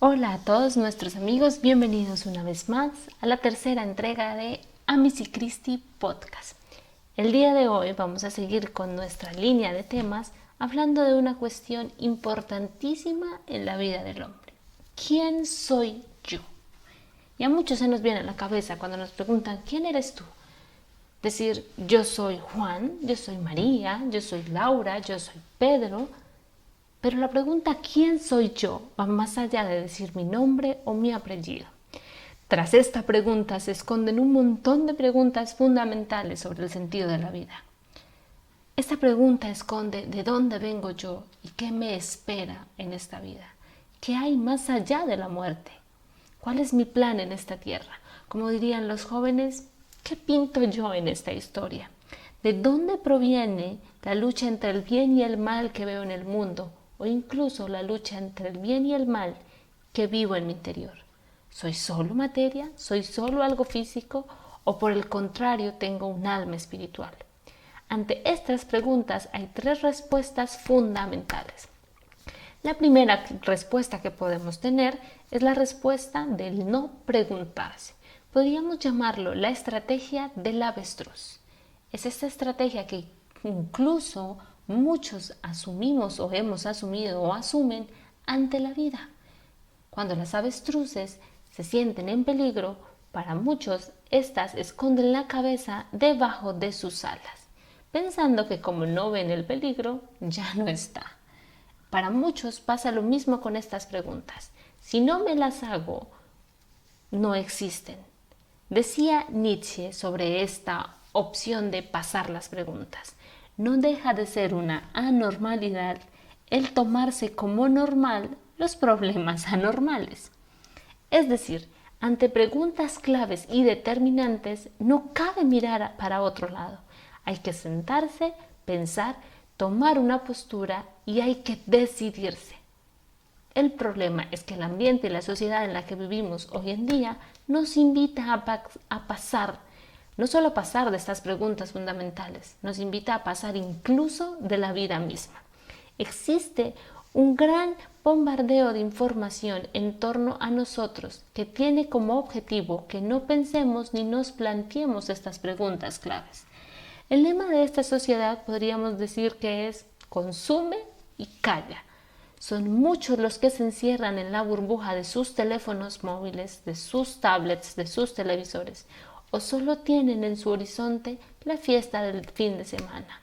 Hola a todos nuestros amigos, bienvenidos una vez más a la tercera entrega de Amici Christi Podcast. El día de hoy vamos a seguir con nuestra línea de temas hablando de una cuestión importantísima en la vida del hombre. ¿Quién soy yo? Y a muchos se nos viene a la cabeza cuando nos preguntan ¿quién eres tú? Decir yo soy Juan, yo soy María, yo soy Laura, yo soy Pedro. Pero la pregunta ¿quién soy yo? Va más allá de decir mi nombre o mi apellido. Tras esta pregunta se esconden un montón de preguntas fundamentales sobre el sentido de la vida. Esta pregunta esconde de dónde vengo yo y qué me espera en esta vida. ¿Qué hay más allá de la muerte? ¿Cuál es mi plan en esta tierra? Como dirían los jóvenes, ¿qué pinto yo en esta historia? ¿De dónde proviene la lucha entre el bien y el mal que veo en el mundo? O incluso la lucha entre el bien y el mal que vivo en mi interior. ¿Soy solo materia? ¿Soy solo algo físico? ¿O por el contrario tengo un alma espiritual? Ante estas preguntas hay tres respuestas fundamentales. La primera respuesta que podemos tener es la respuesta del no preguntarse. Podríamos llamarlo la estrategia del avestruz. Es esta estrategia que incluso muchos asumimos o hemos asumido o asumen ante la vida. Cuando las avestruces se sienten en peligro, para muchos estas esconden la cabeza debajo de sus alas, pensando que como no ven el peligro, ya no está. Para muchos pasa lo mismo con estas preguntas. Si no me las hago, no existen. Decía Nietzsche sobre esta opción de pasar las preguntas. No deja de ser una anormalidad el tomarse como normal los problemas anormales. Es decir, ante preguntas claves y determinantes no cabe mirar para otro lado. Hay que sentarse, pensar, tomar una postura y hay que decidirse. El problema es que el ambiente y la sociedad en la que vivimos hoy en día nos invita a pasar, no solo a pasar de estas preguntas fundamentales, nos invita a pasar incluso de la vida misma. Existe un gran bombardeo de información en torno a nosotros que tiene como objetivo que no pensemos ni nos planteemos estas preguntas claves. El lema de esta sociedad podríamos decir que es consume y calla. Son muchos los que se encierran en la burbuja de sus teléfonos móviles, de sus tablets, de sus televisores, o solo tienen en su horizonte la fiesta del fin de semana.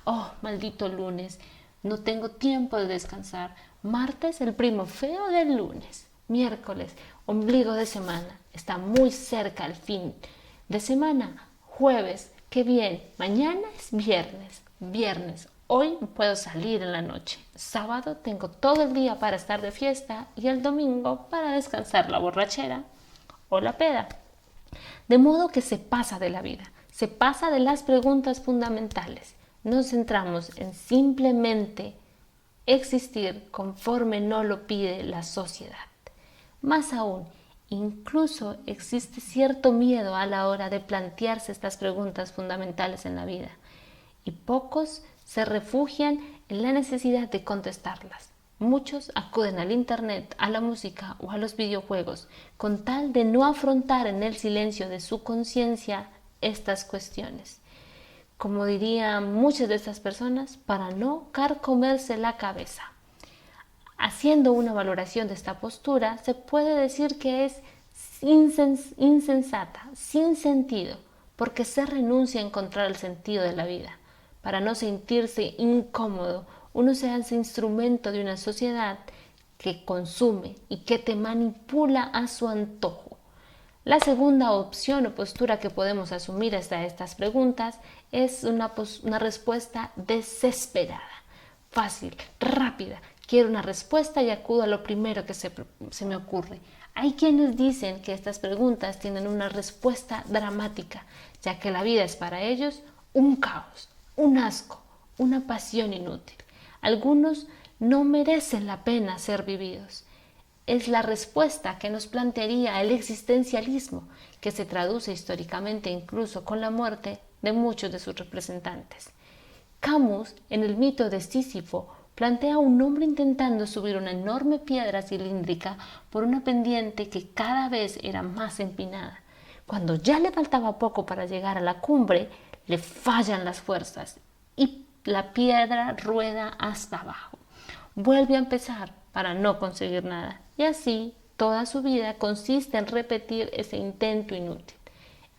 Oh, maldito lunes, no tengo tiempo de descansar. Martes, el primo feo del lunes. Miércoles, ombligo de semana. Está muy cerca el fin de semana. Jueves, qué bien. Mañana es viernes. Viernes, hoy puedo salir en la noche. Sábado tengo todo el día para estar de fiesta y el domingo para descansar la borrachera o la peda. De modo que se pasa de la vida, se pasa de las preguntas fundamentales. Nos centramos en simplemente existir conforme no lo pide la sociedad. Más aún, incluso existe cierto miedo a la hora de plantearse estas preguntas fundamentales en la vida, y pocos se refugian en la necesidad de contestarlas. Muchos acuden al internet, a la música o a los videojuegos con tal de no afrontar en el silencio de su conciencia estas cuestiones. Como dirían muchas de estas personas, para no carcomerse la cabeza. Haciendo una valoración de esta postura, se puede decir que es insensata, sin sentido, porque se renuncia a encontrar el sentido de la vida. Para no sentirse incómodo, uno se hace instrumento de una sociedad que consume y que te manipula a su antojo. La segunda opción o postura que podemos asumir hasta estas preguntas es una respuesta desesperada, fácil, rápida. Quiero una respuesta y acudo a lo primero que se me ocurre. Hay quienes dicen que estas preguntas tienen una respuesta dramática, ya que la vida es para ellos un caos, un asco, una pasión inútil. Algunos no merecen la pena ser vividos. Es la respuesta que nos plantearía el existencialismo, que se traduce históricamente incluso con la muerte de muchos de sus representantes. Camus, en el mito de Sísifo, plantea a un hombre intentando subir una enorme piedra cilíndrica por una pendiente que cada vez era más empinada. Cuando ya le faltaba poco para llegar a la cumbre, le fallan las fuerzas y la piedra rueda hasta abajo. Vuelve a empezar para no conseguir nada, y así toda su vida consiste en repetir ese intento inútil.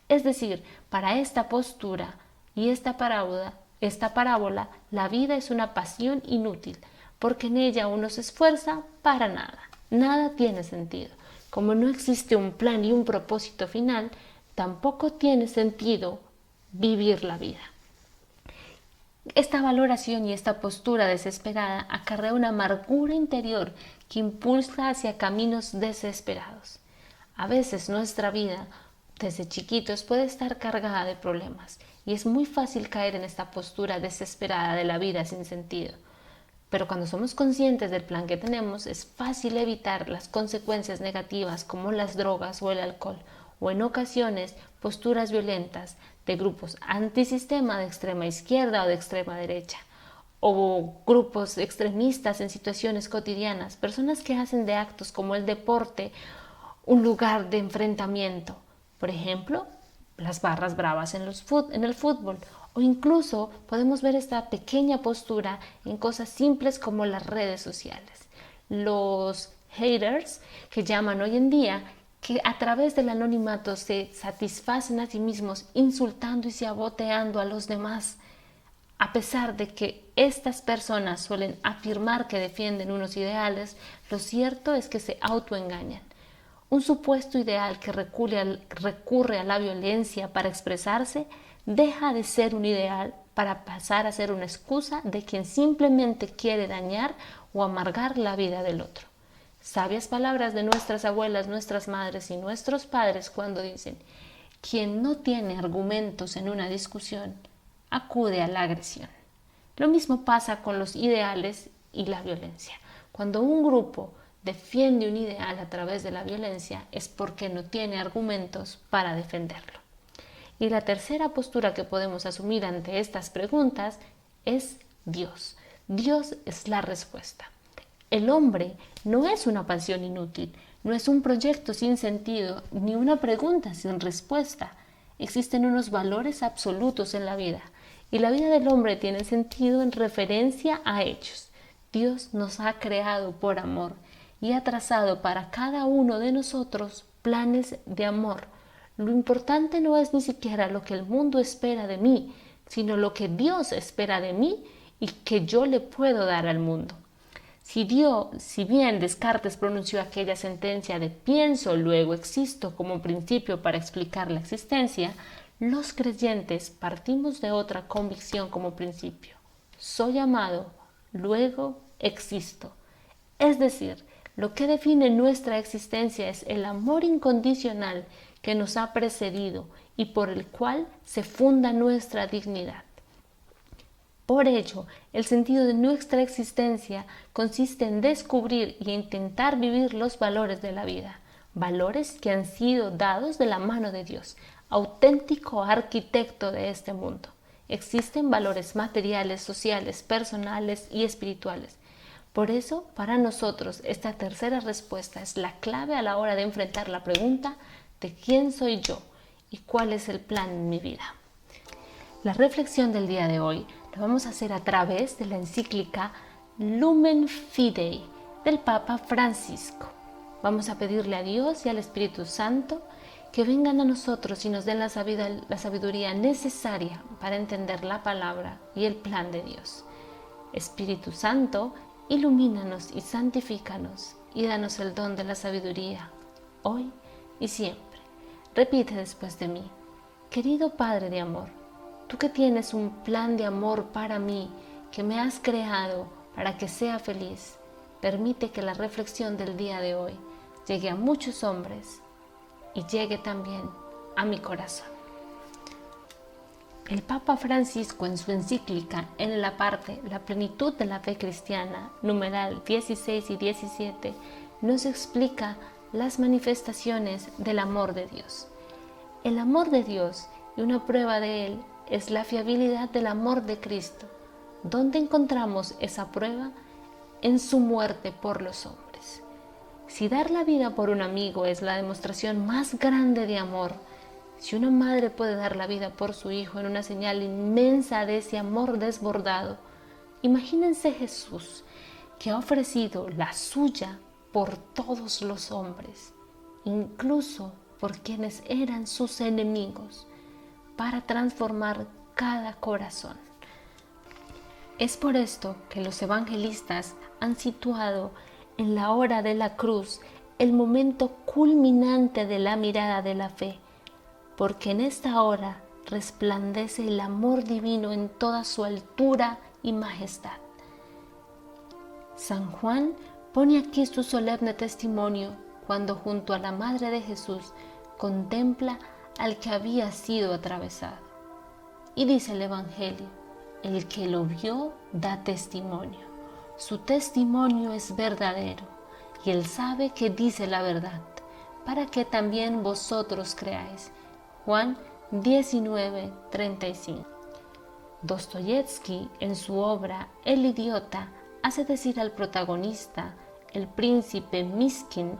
Es decir, para esta postura y esta parábola, la vida es una pasión inútil, porque en ella uno se esfuerza para nada. Nada tiene sentido. Como no existe un plan y un propósito final, tampoco tiene sentido vivir la vida. Esta valoración y esta postura desesperada acarrea una amargura interior que impulsa hacia caminos desesperados. A veces nuestra vida, desde chiquitos, puede estar cargada de problemas y es muy fácil caer en esta postura desesperada de la vida sin sentido. Pero cuando somos conscientes del plan que tenemos, es fácil evitar las consecuencias negativas como las drogas o el alcohol, o en ocasiones posturas violentas de grupos antisistema de extrema izquierda o de extrema derecha, o grupos extremistas en situaciones cotidianas, personas que hacen de actos como el deporte un lugar de enfrentamiento. Por ejemplo, las barras bravas en el fútbol, o incluso podemos ver esta pequeña postura en cosas simples como las redes sociales. Los haters, que llaman hoy en día, que a través del anonimato se satisfacen a sí mismos insultando y saboteando a los demás. A pesar de que estas personas suelen afirmar que defienden unos ideales, lo cierto es que se autoengañan. Un supuesto ideal que recurre a la violencia para expresarse deja de ser un ideal para pasar a ser una excusa de quien simplemente quiere dañar o amargar la vida del otro. Sabias palabras de nuestras abuelas, nuestras madres y nuestros padres cuando dicen: quien no tiene argumentos en una discusión, acude a la agresión. Lo mismo pasa con los ideales y la violencia. Cuando un grupo defiende un ideal a través de la violencia es porque no tiene argumentos para defenderlo. Y la tercera postura que podemos asumir ante estas preguntas es Dios. Dios es la respuesta. El hombre no es una pasión inútil, no es un proyecto sin sentido, ni una pregunta sin respuesta. Existen unos valores absolutos en la vida, y la vida del hombre tiene sentido en referencia a hechos. Dios nos ha creado por amor y ha trazado para cada uno de nosotros planes de amor. Lo importante no es ni siquiera lo que el mundo espera de mí, sino lo que Dios espera de mí y que yo le puedo dar al mundo. Si bien Descartes pronunció aquella sentencia de pienso, luego existo como principio para explicar la existencia, los creyentes partimos de otra convicción como principio. Soy amado, luego existo. Es decir, lo que define nuestra existencia es el amor incondicional que nos ha precedido y por el cual se funda nuestra dignidad. Por ello, el sentido de nuestra existencia consiste en descubrir e intentar vivir los valores de la vida, valores que han sido dados de la mano de Dios, auténtico arquitecto de este mundo. Existen valores materiales, sociales, personales y espirituales. Por eso, para nosotros, esta tercera respuesta es la clave a la hora de enfrentar la pregunta de quién soy yo y cuál es el plan en mi vida. La reflexión del día de hoy la vamos a hacer a través de la encíclica Lumen Fidei del Papa Francisco. Vamos a pedirle a Dios y al Espíritu Santo que vengan a nosotros y nos den la sabiduría necesaria para entender la palabra y el plan de Dios. Espíritu Santo, ilumínanos y santifícanos y danos el don de la sabiduría, hoy y siempre. Repite después de mí: querido Padre de amor, tú que tienes un plan de amor para mí, que me has creado para que sea feliz, permite que la reflexión del día de hoy llegue a muchos hombres y llegue también a mi corazón. El Papa Francisco, en su encíclica en la parte La plenitud de la fe cristiana, numeral 16 y 17, nos explica las manifestaciones del amor de Dios. El amor de Dios, y una prueba de él, es la fiabilidad del amor de Cristo. ¿Dónde encontramos esa prueba? en su muerte por los hombres. Si dar la vida por un amigo es la demostración más grande de amor, si una madre puede dar la vida por su hijo en una señal inmensa de ese amor desbordado, imagínense Jesús, que ha ofrecido la suya por todos los hombres, incluso por quienes eran sus enemigos, para transformar cada corazón. Es por esto que los evangelistas han situado en la hora de la cruz el momento culminante de la mirada de la fe, porque en esta hora resplandece el amor divino en toda su altura y majestad. San Juan pone aquí su solemne testimonio cuando junto a la Madre de Jesús contempla al que había sido atravesado. Y dice el Evangelio: el que lo vio da testimonio. Su testimonio es verdadero y él sabe que dice la verdad, para que también vosotros creáis. Juan 19:35. Dostoyevsky, en su obra El idiota, hace decir al protagonista, el príncipe Miskin,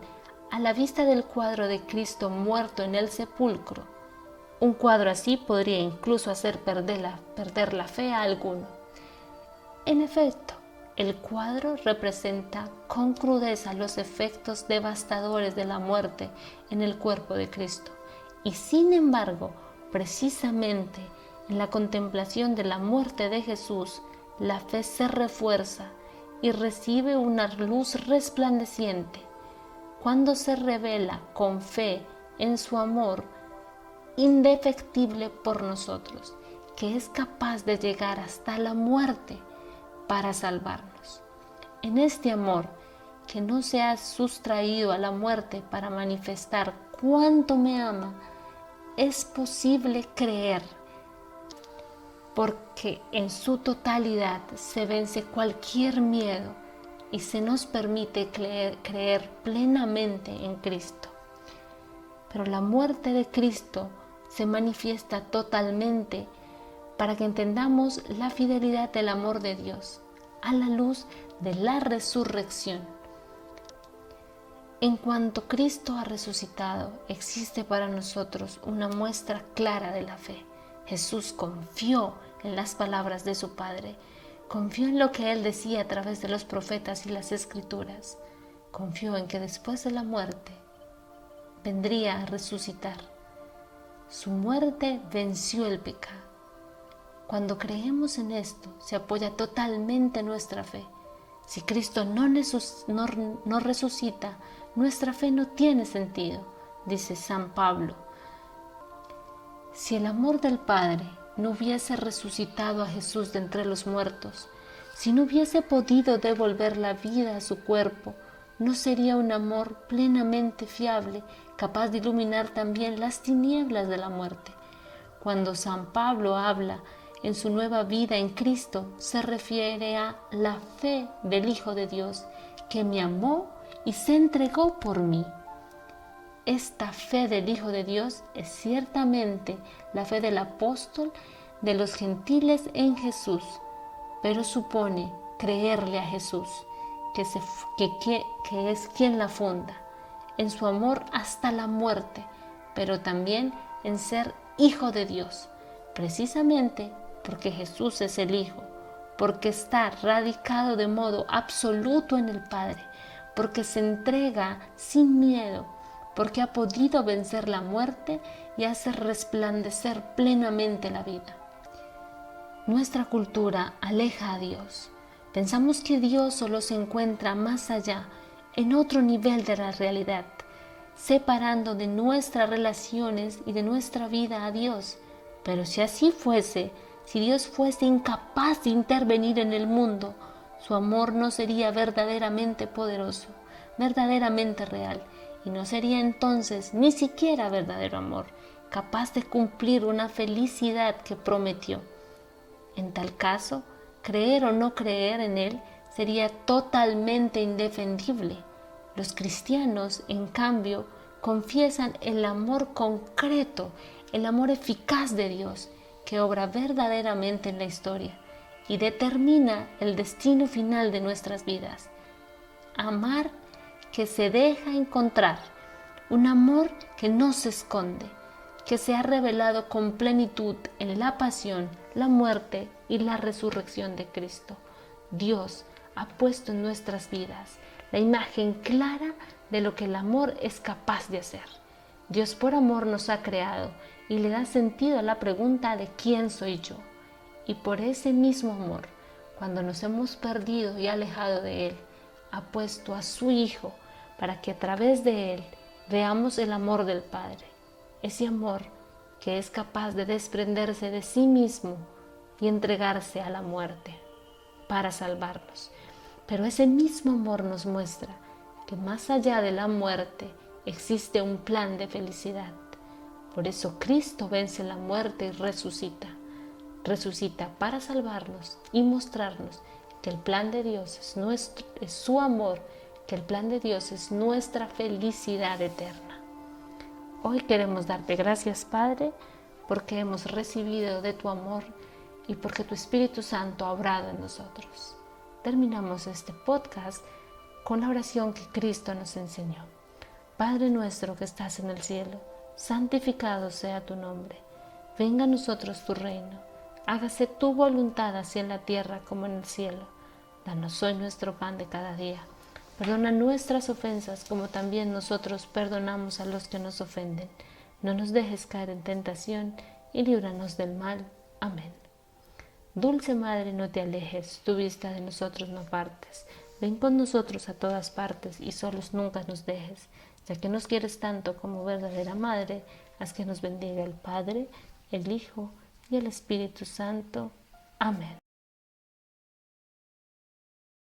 a la vista del cuadro de Cristo muerto en el sepulcro: un cuadro así podría incluso hacer perder la fe a alguno. En efecto, el cuadro representa con crudeza los efectos devastadores de la muerte en el cuerpo de Cristo. Y sin embargo, precisamente en la contemplación de la muerte de Jesús, la fe se refuerza y recibe una luz resplandeciente cuando se revela con fe en su amor indefectible por nosotros, que es capaz de llegar hasta la muerte para salvarnos. En este amor que no se ha sustraído a la muerte para manifestar cuánto me ama, es posible creer, porque en su totalidad se vence cualquier miedo y se nos permite creer plenamente en Cristo. Pero la muerte de Cristo se manifiesta totalmente para que entendamos la fidelidad del amor de Dios a la luz de la resurrección. En cuanto Cristo ha resucitado, existe para nosotros una muestra clara de la fe. Jesús confió en las palabras de su Padre, confió en lo que Él decía a través de los profetas y las Escrituras, confió en que después de la muerte vendría a resucitar. Su muerte venció el pecado. Cuando creemos en esto, se apoya totalmente nuestra fe. Si Cristo no resucita, nuestra fe no tiene sentido, dice San Pablo. Si el amor del Padre no hubiese resucitado a Jesús de entre los muertos, si no hubiese podido devolver la vida a su cuerpo, no sería un amor plenamente fiable, capaz de iluminar también las tinieblas de la muerte. Cuando San Pablo habla en su nueva vida en Cristo, se refiere a la fe del Hijo de Dios, que me amó y se entregó por mí. Esta fe del Hijo de Dios es ciertamente la fe del apóstol de los gentiles en Jesús, pero supone creerle a Jesús, que es quien la funda, en su amor hasta la muerte, pero también en ser Hijo de Dios, precisamente porque Jesús es el Hijo, porque está radicado de modo absoluto en el Padre, porque se entrega sin miedo, porque ha podido vencer la muerte y hacer resplandecer plenamente la vida. Nuestra cultura aleja a Dios. Pensamos que Dios solo se encuentra más allá, en otro nivel de la realidad, separando de nuestras relaciones y de nuestra vida a Dios. Pero si así fuese, si Dios fuese incapaz de intervenir en el mundo, su amor no sería verdaderamente poderoso, verdaderamente real, y no sería entonces ni siquiera verdadero amor, capaz de cumplir una felicidad que prometió. En tal caso, creer o no creer en Él sería totalmente indefendible. Los cristianos, en cambio, confiesan el amor concreto, el amor eficaz de Dios, que obra verdaderamente en la historia, y determina el destino final de nuestras vidas. Amar que se deja encontrar, un amor que no se esconde, que se ha revelado con plenitud en la pasión, la muerte y la resurrección de Cristo. Dios ha puesto en nuestras vidas la imagen clara de lo que el amor es capaz de hacer. Dios por amor nos ha creado y le da sentido a la pregunta de ¿quién soy yo? Y por ese mismo amor, cuando nos hemos perdido y alejado de Él, ha puesto a su Hijo para que a través de Él veamos el amor del Padre. Ese amor que es capaz de desprenderse de sí mismo y entregarse a la muerte para salvarnos. Pero ese mismo amor nos muestra que más allá de la muerte existe un plan de felicidad. Por eso Cristo vence la muerte y resucita. Resucita para salvarnos y mostrarnos que el plan de Dios es su amor, que el plan de Dios es nuestra felicidad eterna. Hoy queremos darte gracias, Padre, porque hemos recibido de tu amor y porque tu Espíritu Santo ha obrado en nosotros. Terminamos este podcast con la oración que Cristo nos enseñó. Padre nuestro que estás en el cielo, santificado sea tu nombre. Venga a nosotros tu reino. Hágase tu voluntad así en la tierra como en el cielo. Danos hoy nuestro pan de cada día. Perdona nuestras ofensas como también nosotros perdonamos a los que nos ofenden. No nos dejes caer en tentación y líbranos del mal. Amén. Dulce Madre, no te alejes, tu vista de nosotros no apartes. Ven con nosotros a todas partes y solos nunca nos dejes. Ya que nos quieres tanto como verdadera Madre, haz que nos bendiga el Padre, el Hijo y el Espíritu Santo. Amén.